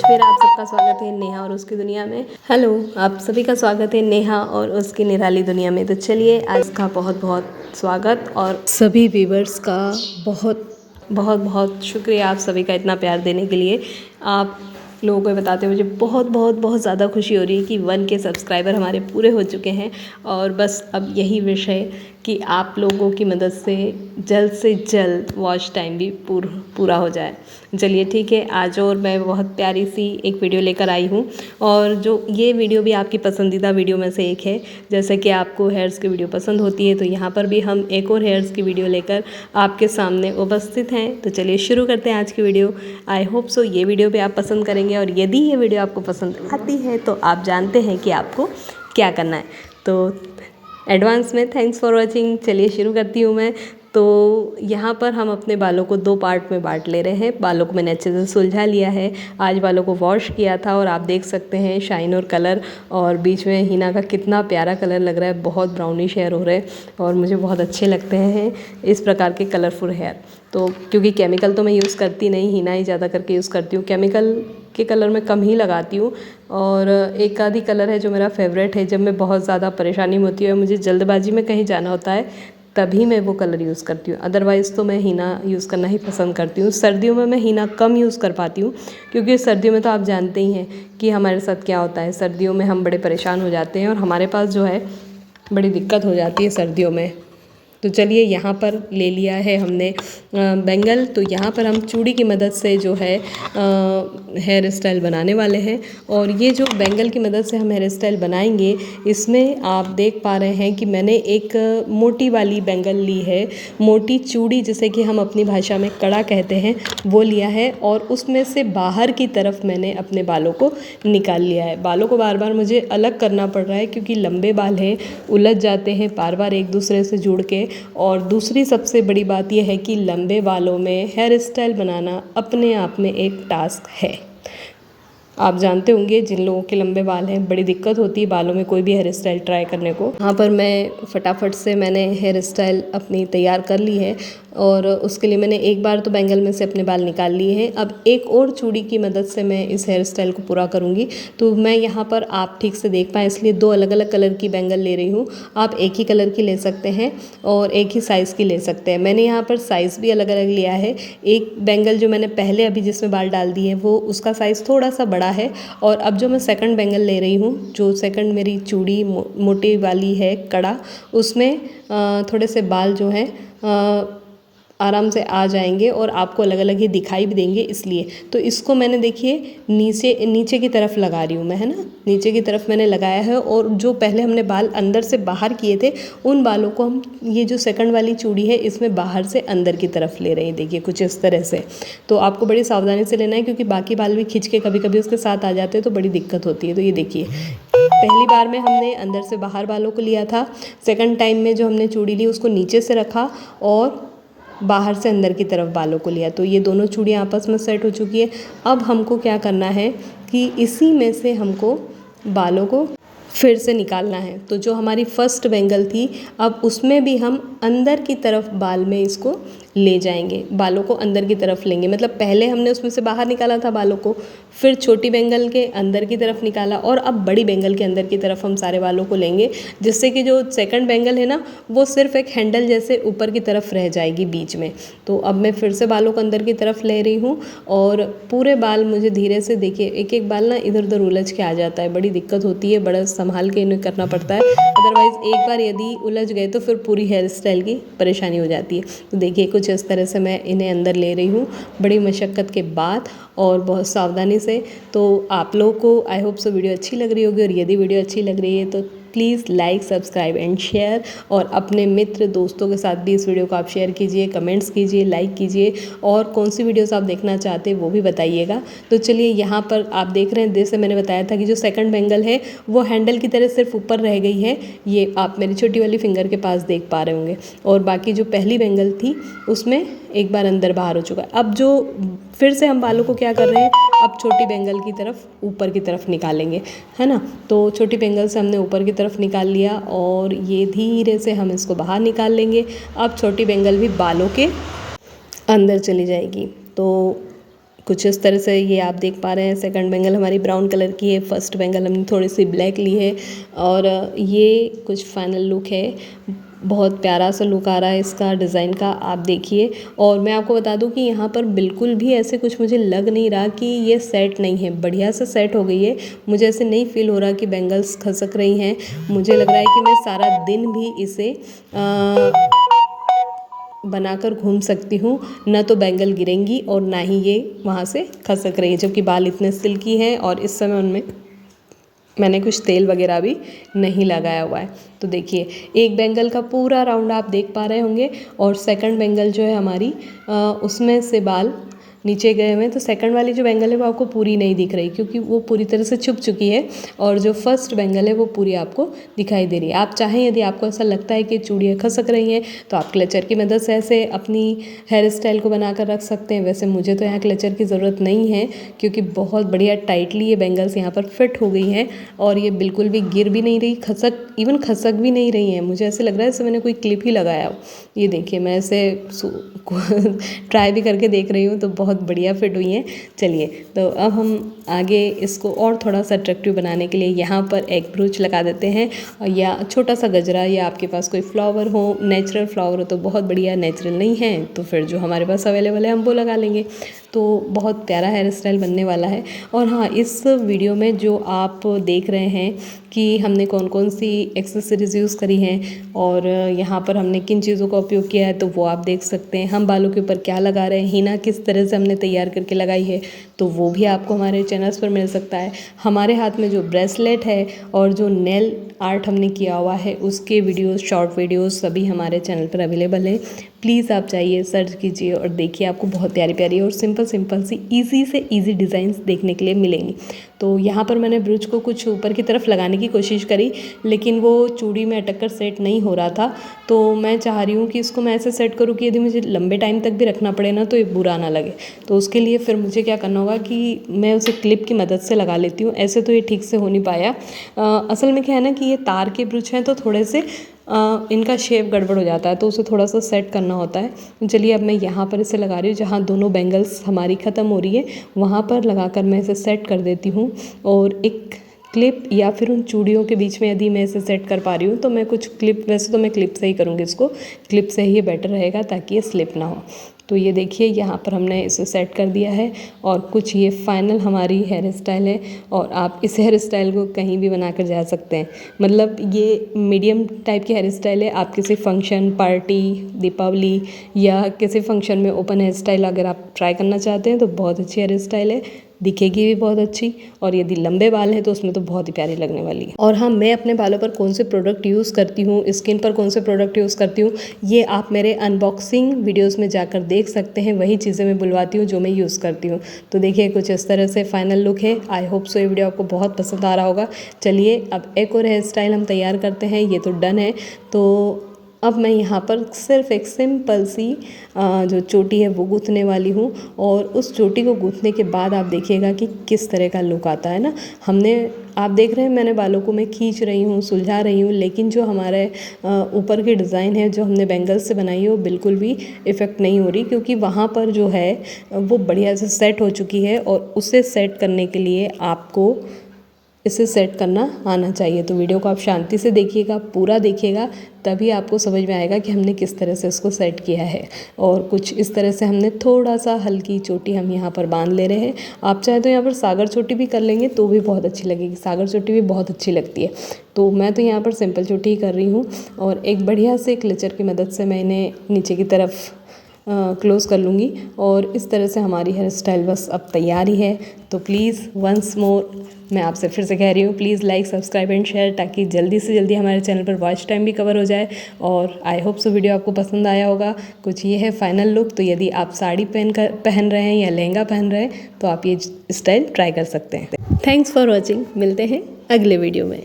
फिर आप सबका स्वागत है नेहा और उसकी दुनिया में। हेलो, आप सभी का स्वागत है नेहा और उसकी निराली दुनिया में। तो चलिए, आज का बहुत बहुत स्वागत और सभी व्यूवर्स का बहुत बहुत बहुत शुक्रिया आप सभी का इतना प्यार देने के लिए। आप लोगों को बताते हुए मुझे बहुत बहुत बहुत ज़्यादा खुशी हो रही है कि 1K सब्सक्राइबर हमारे पूरे हो चुके हैं और बस अब यही विश है कि आप लोगों की मदद से जल्द वॉच टाइम भी पूरा हो जाए। चलिए ठीक है, आज और मैं बहुत प्यारी सी एक वीडियो लेकर आई हूँ और जो ये वीडियो भी आपकी पसंदीदा वीडियो में से एक है। जैसे कि आपको हेयर्स की वीडियो पसंद होती है, तो यहाँ पर भी हम एक और हेयर्स की वीडियो लेकर आपके सामने उपस्थित हैं। तो चलिए शुरू करते हैं आज की वीडियो। आई होप सो ये वीडियो भी आप पसंद करेंगे और यदि ये वीडियो आपको पसंद आती है तो आप जानते हैं कि आपको क्या करना है। तो एडवांस में थैंक्स फॉर वॉचिंग। चलिए शुरू करती हूँ मैं। तो यहाँ पर हम अपने बालों को 2 पार्ट में बांट ले रहे हैं। बालों को मैंने अच्छे से सुलझा लिया है। आज बालों को वॉश किया था और आप देख सकते हैं शाइन और कलर, और बीच में हिना का कितना प्यारा कलर लग रहा है। बहुत ब्राउनिश हेयर हो रहे हैं और मुझे बहुत अच्छे लगते हैं इस प्रकार के कलरफुल हेयर। तो क्योंकि केमिकल तो मैं यूज़ करती नहीं, हिना ही ज़्यादा करके यूज़ करती हूँ। केमिकल के कलर मैं कम ही लगाती हूँ और एक आधी कलर है जो मेरा फेवरेट है। जब मैं बहुत ज़्यादा परेशानी में होती है, मुझे जल्दबाजी में कहीं जाना होता है, तभी मैं वो कलर यूज़ करती हूँ। अदरवाइज़ तो मैं हिना यूज़ करना ही पसंद करती हूँ। सर्दियों में मैं हिना कम यूज़ कर पाती हूँ क्योंकि सर्दियों में तो आप जानते ही हैं कि हमारे साथ क्या होता है। सर्दियों में हम बड़े परेशान हो जाते हैं और हमारे पास जो है बड़ी दिक्कत हो जाती है सर्दियों में। तो चलिए, यहाँ पर ले लिया है हमने बैंगल। तो यहाँ पर हम चूड़ी की मदद से जो है हेयर स्टाइल बनाने वाले हैं। और ये जो बैंगल की मदद से हम हेयर स्टाइल बनाएंगे, इसमें आप देख पा रहे हैं कि मैंने एक मोटी वाली बैंगल ली है। मोटी चूड़ी जिसे कि हम अपनी भाषा में कड़ा कहते हैं, वो लिया है और उसमें से बाहर की तरफ मैंने अपने बालों को निकाल लिया है। बालों को बार बार मुझे अलग करना पड़ रहा है क्योंकि लंबे बाल हैं, उलझ जाते हैं बार बार एक दूसरे से जुड़ के। और दूसरी सबसे बड़ी बात यह है कि लंबे बालों में हेयर स्टाइल बनाना अपने आप में एक टास्क है। आप जानते होंगे जिन लोगों के लंबे बाल हैं, बड़ी दिक्कत होती है बालों में कोई भी हेयर स्टाइल ट्राई करने को। यहाँ पर मैं फटाफट से मैंने हेयर स्टाइल अपनी तैयार कर ली है और उसके लिए मैंने एक बार तो बैंगल में से अपने बाल निकाल लिए हैं। अब एक और चूड़ी की मदद से मैं इस हेयर स्टाइल को पूरा करूँगी। तो मैं यहाँ पर आप ठीक से देख पाएँ इसलिए 2 अलग अलग कलर की बैंगल ले रही हूँ। आप एक ही कलर की ले सकते हैं और एक ही साइज़ की ले सकते हैं। मैंने यहाँ पर साइज़ भी अलग अलग लिया है। एक बैंगल जो मैंने पहले अभी जिसमें बाल डाल दिए हैं, वो उसका साइज़ थोड़ा सा बड़ा है। और अब जो मैं सेकंड बैंगल ले रही हूँ, जो सेकंड मेरी चूड़ी मोटी वाली है कड़ा, उसमें थोड़े से बाल जो हैं आराम से आ जाएंगे और आपको अलग अलग ही दिखाई भी देंगे। इसलिए तो इसको मैंने देखिए नीचे की तरफ लगा रही हूँ मैं, है ना। नीचे की तरफ मैंने लगाया है और जो पहले हमने बाल अंदर से बाहर किए थे, उन बालों को हम ये जो सेकंड वाली चूड़ी है इसमें बाहर से अंदर की तरफ ले रहे हैं। देखिए कुछ इस तरह से। तो आपको बड़ी सावधानी से लेना है क्योंकि बाकी बाल भी खींच के कभी कभी उसके साथ आ जाते हैं तो बड़ी दिक्कत होती है। तो ये देखिए, पहली बार में हमने अंदर से बाहर बालों को लिया था। सेकंड टाइम में जो हमने चूड़ी ली उसको नीचे से रखा और बाहर से अंदर की तरफ बालों को लिया। तो ये दोनों चूड़ियाँ आपस में सेट हो चुकी है। अब हमको क्या करना है कि इसी में से हमको बालों को फिर से निकालना है। तो जो हमारी फर्स्ट बैंगल थी, अब उसमें भी हम अंदर की तरफ बाल में इसको ले जाएंगे। बालों को अंदर की तरफ लेंगे, मतलब पहले हमने उसमें से बाहर निकाला था बालों को, फिर छोटी बैंगल के अंदर की तरफ निकाला और अब बड़ी बैंगल के अंदर की तरफ हम सारे बालों को लेंगे, जिससे कि जो सेकंड बैंगल है ना, वो सिर्फ एक हैंडल जैसे ऊपर की तरफ रह जाएगी बीच में। तो अब मैं फिर से बालों को अंदर की तरफ ले रही हूँ और पूरे बाल मुझे धीरे से, देखिए एक एक बाल ना इधर उधर उलझ के आ जाता है, बड़ी दिक्कत होती है, बड़ा संभाल के इन्हें करना पड़ता है। अदरवाइज़ एक बार यदि उलझ गए तो फिर पूरी हेयर स्टाइल की परेशानी हो जाती है। तो देखिए कुछ इस तरह से मैं इन्हें अंदर ले रही हूँ बड़ी मशक्क़त के बाद और बहुत सावधानी से। तो आप लोगों को आई होप सो वीडियो अच्छी लग रही होगी और यदि वीडियो अच्छी लग रही है तो please like, subscribe and share, और अपने मित्र दोस्तों के साथ भी इस वीडियो को आप शेयर कीजिए, कमेंट्स कीजिए, लाइक कीजिए, और कौन सी वीडियोस आप देखना चाहते हैं वो भी बताइएगा। तो चलिए, यहाँ पर आप देख रहे हैं, जैसे मैंने बताया था कि जो सेकंड बैंगल है वो हैंडल की तरह सिर्फ ऊपर रह गई है। ये आप मेरी छोटी वाली फिंगर के पास देख पा रहे होंगे। और बाकी जो पहली बैंगल थी उसमें एक बार अंदर बाहर हो चुका है। अब जो फिर से हम बालों को क्या कर रहे हैं, अब छोटी बैंगल की तरफ ऊपर की तरफ निकालेंगे, है ना। तो छोटी बैंगल से हमने ऊपर की तरफ निकाल लिया और ये धीरे से हम इसको बाहर निकाल लेंगे। अब छोटी बैंगल भी बालों के अंदर चली जाएगी। तो कुछ इस तरह से ये आप देख पा रहे हैं। सेकंड बेंगल हमारी ब्राउन कलर की है, फर्स्ट बेंगल हमने थोड़ी सी ब्लैक ली है और ये कुछ फाइनल लुक है। बहुत प्यारा सा लुक आ रहा है इसका डिज़ाइन का, आप देखिए। और मैं आपको बता दूं कि यहाँ पर बिल्कुल भी ऐसे कुछ मुझे लग नहीं रहा कि ये सेट नहीं है, बढ़िया से सेट हो गई है। मुझे ऐसे नहीं फील हो रहा कि बेंगल्स खसक रही हैं। मुझे लग रहा है कि मैं सारा दिन भी इसे बनाकर घूम सकती हूँ, ना तो बैंगल गिरेंगी और ना ही ये वहाँ से खसक रही है। जबकि बाल इतने सिल्की हैं और इस समय उनमें मैंने कुछ तेल वगैरह भी नहीं लगाया हुआ है। तो देखिए, एक बैंगल का पूरा राउंड आप देख पा रहे होंगे और सेकंड बैंगल जो है हमारी उसमें से बाल नीचे गए हुए हैं। तो सेकंड वाली जो बैंगल है वो आपको पूरी नहीं दिख रही क्योंकि वो पूरी तरह से छुप चुकी है और जो फर्स्ट बैंगल है वो पूरी आपको दिखाई दे रही है। आप चाहें, यदि आपको ऐसा लगता है कि चूड़ियाँ खसक रही हैं तो आप क्लचर की मदद से ऐसे अपनी हेयर स्टाइल को बना कर रख सकते हैं। वैसे मुझे तो यहाँ क्लचर की ज़रूरत नहीं है क्योंकि बहुत बढ़िया टाइटली ये बैंगल्स यहाँ पर फिट हो गई हैं और ये बिल्कुल भी गिर भी नहीं रही, खसक भी नहीं रही हैं। मुझे ऐसे लग रहा है जैसे मैंने कोई क्लिप ही लगाया हो। ये देखिए, मैं ऐसे ट्राई भी करके देख रही हूँ तो बहुत बढ़िया फिट हुई हैं। चलिए, तो अब हम आगे इसको और थोड़ा सा अट्रैक्टिव बनाने के लिए यहाँ पर एक ब्रूच लगा देते हैं या छोटा सा गजरा, या आपके पास कोई फ्लावर हो, नेचुरल फ्लावर हो तो बहुत बढ़िया। नेचुरल नहीं है तो फिर जो हमारे पास अवेलेबल है हम वो लगा लेंगे। तो बहुत प्यारा हेयर स्टाइल बनने वाला है। और हाँ, इस वीडियो में जो आप देख रहे हैं कि हमने कौन कौन सी एक्सेसरीज़ यूज़ करी हैं और यहाँ पर हमने किन चीज़ों का उपयोग किया है तो वो आप देख सकते हैं। हम बालों के ऊपर क्या लगा रहे हैं, हिना किस तरह से हमने तैयार करके लगाई है तो वो भी आपको हमारे चैनल्स पर मिल सकता है। हमारे हाथ में जो ब्रेसलेट है और जो नेल आर्ट हमने किया हुआ है उसके वीडियोस, शॉर्ट वीडियोस सभी हमारे चैनल पर अवेलेबल है। प्लीज़ आप जाइए, सर्च कीजिए और देखिए, आपको बहुत प्यारी प्यारी और सिंपल सी ईजी से ईजी डिज़ाइंस देखने के लिए मिलेंगी। तो यहाँ पर मैंने ब्रूच को कुछ ऊपर की तरफ लगाने की कोशिश करी लेकिन वो चूड़ी में अटक कर सेट नहीं हो रहा था। तो मैं चाह रही हूँ कि इसको मैं ऐसे सेट करूँ कि यदि मुझे लंबे टाइम तक भी रखना पड़े ना तो ये बुरा ना लगे। तो उसके लिए फिर मुझे क्या करना होगा कि मैं उसे क्लिप की मदद से लगा लेती हूँ। ऐसे तो ये ठीक से हो नहीं पाया। असल में क्या है ना कि ये तार के ब्रूच हैं तो थोड़े से इनका शेप गड़बड़ हो जाता है तो उसे थोड़ा सा सेट करना होता है। चलिए, अब मैं यहाँ पर इसे लगा रही हूँ जहाँ दोनों बैंगल्स हमारी ख़त्म हो रही है वहाँ पर लगाकर मैं इसे सेट कर देती हूँ। और एक क्लिप या फिर उन चूड़ियों के बीच में यदि मैं इसे सेट कर पा रही हूँ तो मैं कुछ क्लिप, वैसे तो मैं क्लिप से ही करूँगी इसको, क्लिप से ही ये बेटर रहेगा ताकि ये स्लिप ना हो। तो ये देखिए, यहाँ पर हमने इसे सेट कर दिया है और कुछ ये फाइनल हमारी हेयर स्टाइल है। और आप इस हेयर स्टाइल को कहीं भी बना कर जा सकते हैं। मतलब ये मीडियम टाइप की हेयर स्टाइल है। आप किसी फंक्शन, पार्टी, दीपावली या किसी फंक्शन में ओपन हेयर स्टाइल अगर आप ट्राई करना चाहते हैं तो बहुत अच्छी हेयर स्टाइल है, दिखेगी भी बहुत अच्छी। और यदि लंबे बाल हैं तो उसमें तो बहुत ही प्यारी लगने वाली है। और हाँ, मैं अपने बालों पर कौन से प्रोडक्ट यूज़ करती हूँ, स्किन पर कौन से प्रोडक्ट यूज़ करती हूँ, ये आप मेरे अनबॉक्सिंग वीडियोस में जाकर देख सकते हैं। वही चीज़ें मैं बुलवाती हूँ जो मैं यूज़ करती हूँ। तो देखिए, कुछ इस तरह से फाइनल लुक है। आई होप सो ये वीडियो आपको बहुत पसंद आ रहा होगा। चलिए, अब एक और हेयर स्टाइल हम तैयार करते हैं। ये तो डन है। तो अब मैं यहाँ पर सिर्फ एक सिंपल सी जो चोटी है वो गूँथने वाली हूँ। और उस चोटी को गूँथने के बाद आप देखिएगा कि किस तरह का लुक आता है ना। आप देख रहे हैं मैंने बालों को मैं खींच रही हूँ, सुलझा रही हूँ, लेकिन जो हमारे ऊपर की डिज़ाइन है जो हमने बैंगल्स से बनाई है वो बिल्कुल भी इफ़ेक्ट नहीं हो रही क्योंकि वहाँ पर जो है वो बढ़िया से सेट हो चुकी है। और उसे सेट करने के लिए आपको इसे सेट करना आना चाहिए। तो वीडियो को आप शांति से देखिएगा, पूरा देखिएगा, तभी आपको समझ में आएगा कि हमने किस तरह से इसको सेट किया है। और कुछ इस तरह से हमने थोड़ा सा हल्की चोटी हम यहाँ पर बांध ले रहे हैं। आप चाहे तो यहाँ पर सागर चोटी भी कर लेंगे तो भी बहुत अच्छी लगेगी। सागर चोटी भी बहुत अच्छी लगती है। तो मैं तो यहाँ पर सिंपल चोटी ही कर रही हूँ और एक बढ़िया से क्लचर की मदद से मैं इन्हें नीचे की तरफ क्लोज़ कर लूँगी। और इस तरह से हमारी हेयर स्टाइल बस अब तैयार ही है। तो प्लीज़ वंस मोर मैं आपसे फिर से कह रही हूँ, please like, subscribe and share ताकि जल्दी से जल्दी हमारे चैनल पर वॉच टाइम भी कवर हो जाए। और आई होप सो वीडियो आपको पसंद आया होगा। कुछ ये है फाइनल लुक। तो यदि आप साड़ी पहन रहे हैं या लहंगा पहन रहे हैं तो आप ये स्टाइल ट्राई कर सकते हैं। Thanks for watching. मिलते हैं अगले वीडियो में।